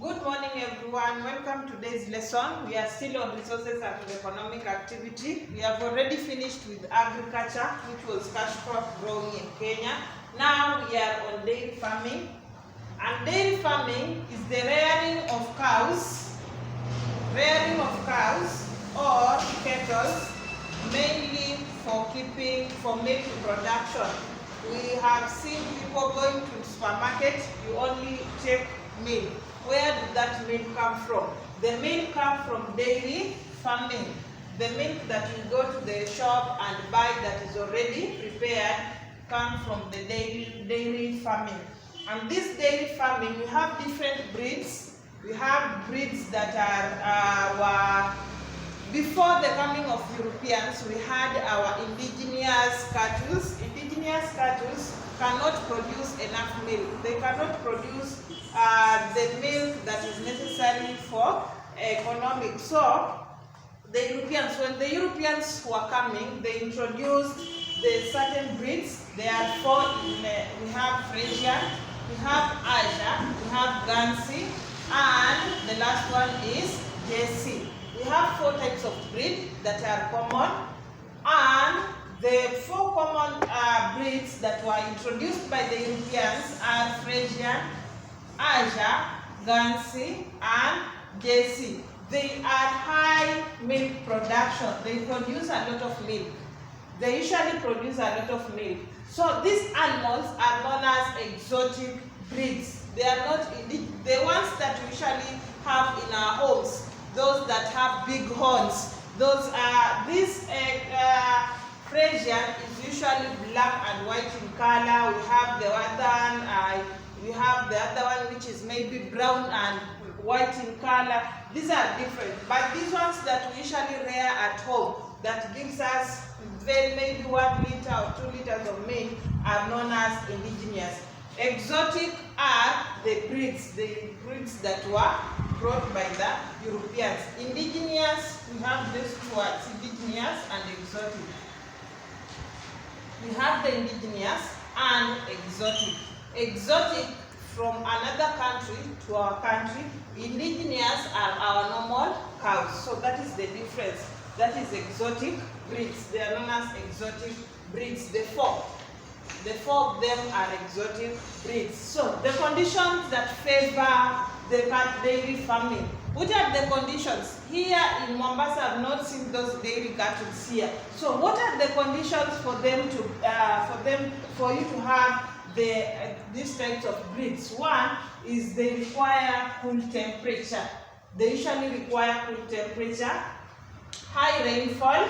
Good morning, everyone. Welcome to today's lesson. We are still on resources and economic activity. We have already finished with agriculture, which was cash crop growing in Kenya. Now we are on dairy farming. And dairy farming is the rearing of cows or cattle, mainly for milk production. We have seen people going to the supermarket, you only take milk. Where did that milk come from? The milk comes from dairy farming. The milk that you go to the shop and buy that is already prepared comes from the dairy farming. And this dairy farming, we have different breeds. We have breeds that are before the coming of Europeans. We had our indigenous cattle. Indigenous cattle cannot produce enough milk. They cannot produce the milk that is necessary for economic. So the Europeans, when the Europeans were coming, they introduced the certain breeds. There are four. We have Frisian, we have Asia, we have Guernsey, and the last one is Jersey. We have four types of breed that are common, and the four common breeds that were introduced by the Europeans are Frisian, Asia, Guernsey, and Jersey. They are high milk production. They produce a lot of milk. They usually produce a lot of milk. So these animals are known as exotic breeds. They are not the ones that we usually have in our homes. Those that have big horns. Those are this Frisian is usually black and white in color. We have the other one which is maybe brown and white in color. These are different, but these ones that we usually rear at home that gives us maybe 1 liter or 2 liters of milk are known as indigenous. Exotic are the breeds that were brought by the Europeans. Indigenous, we have these two words, indigenous and exotic. We have the indigenous and exotic. Exotic from another country to our country. Indigenous are our normal cows. So that is the difference. That is exotic breeds. They are known as exotic breeds. The four of them are exotic breeds. So the conditions that favor the dairy farming. What are the conditions? Here in Mombasa, I've not seen those dairy cattle here. So what are the conditions for them to for you to have these types of breeds? One is they require cool temperature. They usually require cool temperature, high rainfall,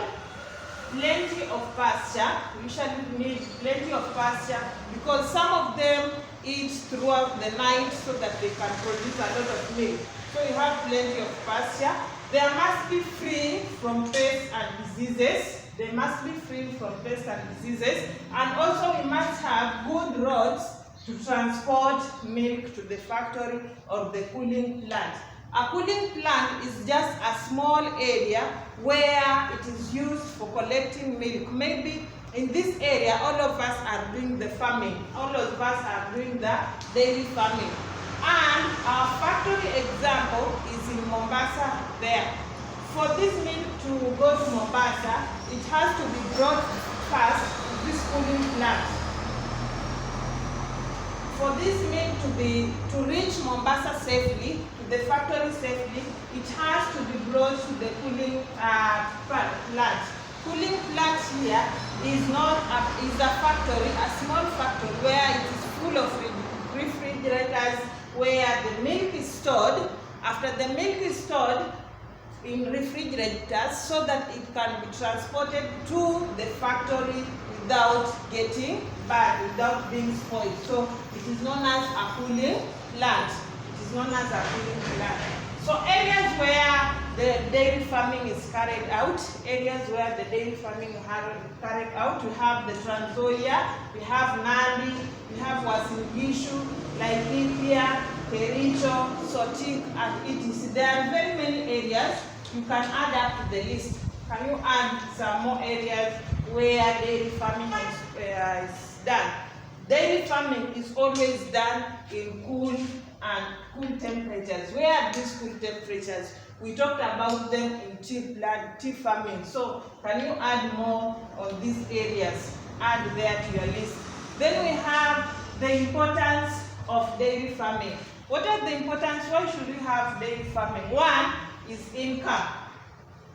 plenty of pasture. We usually need plenty of pasture because some of them eat throughout the night so that they can produce a lot of milk. So you have plenty of pasture. They must be free from pests and diseases. They must be free from pests and diseases. And also we must have good roads to transport milk to the factory or the cooling plant. A cooling plant is just a small area where it is used for collecting milk. Maybe in this area, all of us are doing the farming. All of us are doing the dairy farming. And our factory example is in Mombasa there. For this milk to go to Mombasa, it has to be brought first to this cooling plant. For this milk to reach Mombasa safely, to the factory safely, it has to be brought to the cooling plant. Cooling plant here is a factory, a small factory where it is full of refrigerators where the milk is stored. After the milk is stored in refrigerators so that it can be transported to the factory without getting bad, without being spoiled. So it is known as a cooling plant. It is known as a cooling plant. So areas where the dairy farming is carried out, we have the Trans Nzoia, we have Nandi, we have Uasin Gishu, Laikipia, Kericho, Sotik, and etc. There are very many areas. You can add up to the list. Can you add some more areas where dairy farming is done? Dairy farming is always done in cool and cool temperatures. Where are these cool temperatures? We talked about them in tea farming. So can you add more on these areas? Add there to your list. Then we have the importance of dairy farming. What are the importance? Why should we have dairy farming? One is income.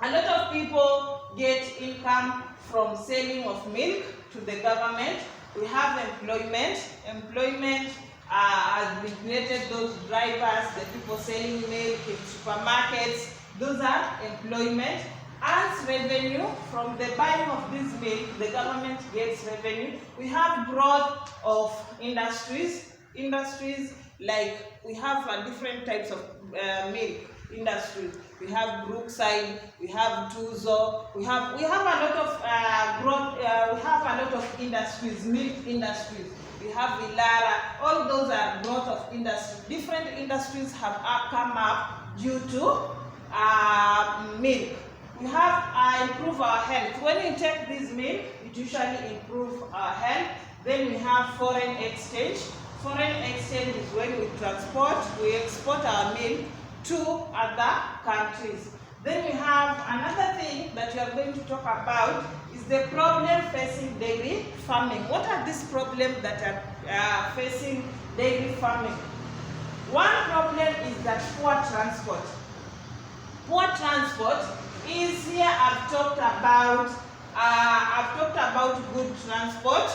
A lot of people get income from selling of milk to the government. We have employment. Employment has been created, those drivers, the people selling milk in supermarkets, those are employment. As revenue from the buying of this milk, the government gets revenue. We have growth of industries. Industries like we have different types of milk industries. We have Brookside, we have Tuzo, we have a lot of growth. We have a lot of industries, milk industries. We have Ilara. All those are growth of industry. Different industries have come up due to milk. We have improve our health. When you take this milk, it usually improve our health. Then we have foreign exchange. Foreign exchange is when we export our milk to other countries. Then we have another thing that we are going to talk about is the problem facing dairy farming. What are these problems that are facing dairy farming? One problem is that poor transport. Poor transport is here. I've talked about good transport,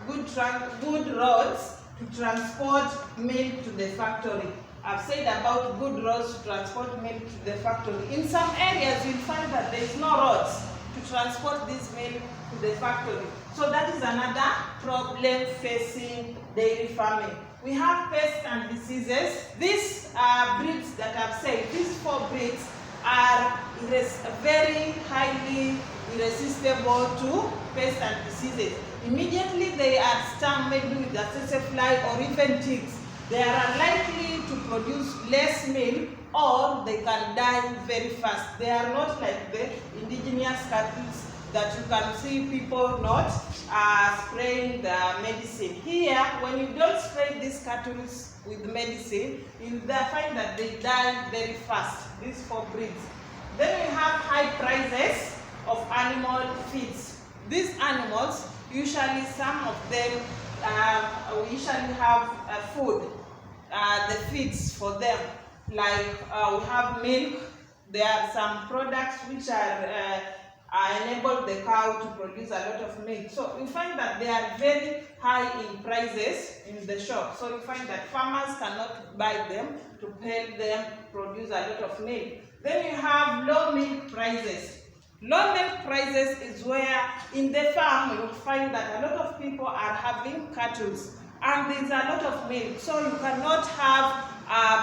good roads to transport milk to the factory. I've said about good roads to transport milk to the factory. In some areas, you'll find that there is no roads to transport this milk to the factory. So that is another problem facing dairy farming. We have pests and diseases. These breeds that I've said, these 4 breeds are very highly irresistible to pests and diseases. Immediately they are stung maybe with the tsetse fly or even ticks. They are likely to produce less milk or they can die very fast. They are not like the indigenous cattle that you can see people not spraying the medicine. Here, when you don't spray these cattle with medicine, you'll find that they die very fast, these 4 breeds. Then we have high prices of animal feeds. These animals, usually some of them, we usually have food, the feeds for them. Like we have milk. There are some products which are enable the cow to produce a lot of milk. So you find that they are very high in prices in the shop. So you find that farmers cannot buy them to help them produce a lot of milk. Then you have low milk prices. Low milk prices is where in the farm you will find that a lot of people are having cattle and there's a lot of milk. So you cannot have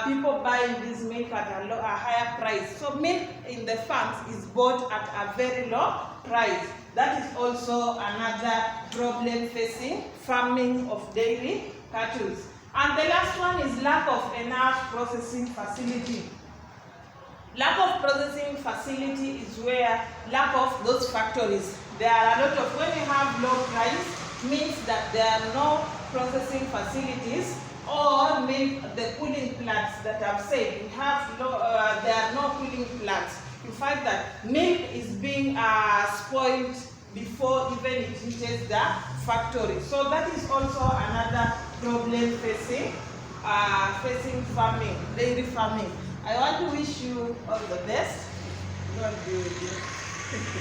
people buying this milk at a higher price. So milk in the farms is bought at a very low price. That is also another problem facing farming of dairy cattle. And the last one is lack of enough processing facility. Lack of processing facility is where lack of those factories. There are a lot of, when you have low price, means that there are no processing facilities or milk, the cooling plants that I've said. We have there are no cooling plants. You find that milk is being spoiled before even it reaches the factory. So that is also another problem facing farming, dairy farming. I want to wish you all the best. God be with you.